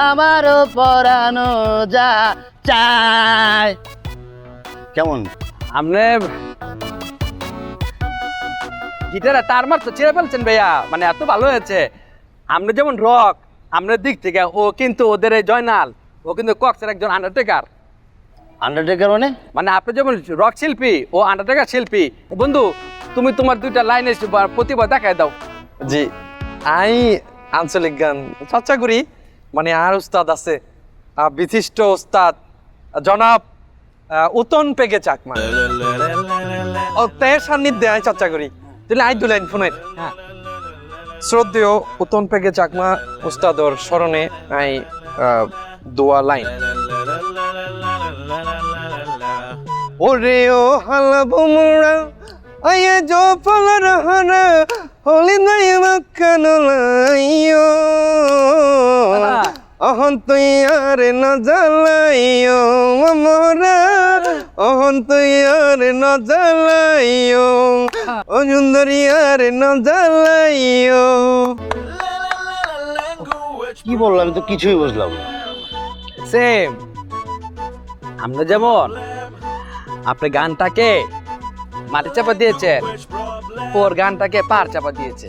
আমারও পরানো যা চায়। কেমন? আপনি গিটারে তার মার তো ছেড়ে ফেলছেন ভাইয়া, মানে এত ভালো হয়েছে। আপনি যেমন রক, আপনার দিক থেকে ও কিন্তু ওদের এই জয়নাল, ও কিন্তু কক্সের একজন আন্ডারটেকার। আন্ডারটেকার মানে? মানে আপনি যেমন রক শিল্পী, ও আন্ডারটেকার শিল্পী। বন্ধু, তুমি তোমার দুইটা লাইনে প্রতিভা দেখায় দাও। জি, আমি আঞ্চলিক গান চর্চা করি। মানে আর উস্তাদ আছে, বিশিষ্ট উস্তাদ জনাব উতন পেগে চাকমা, ও তের সান্নিধ্যে আমি চর্চা করি। তাহলে আই দুলাইন ফোনের শ্রদ্ধেয় উতন পেগে চাকমা উস্তাদর স্মরণে আই দোয়া লাইন। ওরে ও হালাবো মোরা আয়ে জফলার হারা হলি নাই মাখান লাইও অহন তুই আর না জ্বালাইও মোরা, অহন তুই আর না জ্বালাইও ও সুন্দরী আর না জ্বালাইও। কি বললাম? আমি তো কিছুই বুঝলাম না। সেম আমরা যেমন আপনি গানটাকে মাটি চাপা দিয়েছেন, ওর গানটাকে পার চাপা দিয়েছে।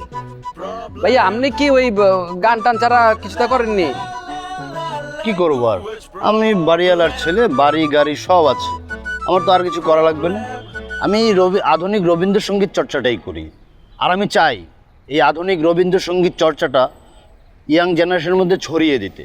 ভাইয়া আপনি কি ওই গান টান ছাড়া কিছুটা করেননি? কি করবো আর, আমি বাড়িওয়ালার ছেলে, বাড়ি গাড়ি সব আছে, আমার তো আর কিছু করা লাগবে না। আমি আধুনিক রবীন্দ্রসঙ্গীত চর্চাটাই করি। আর আমি চাই এই আধুনিক রবীন্দ্রসঙ্গীত চর্চাটা ইয়াং জেনারেশনের মধ্যে ছড়িয়ে দিতে।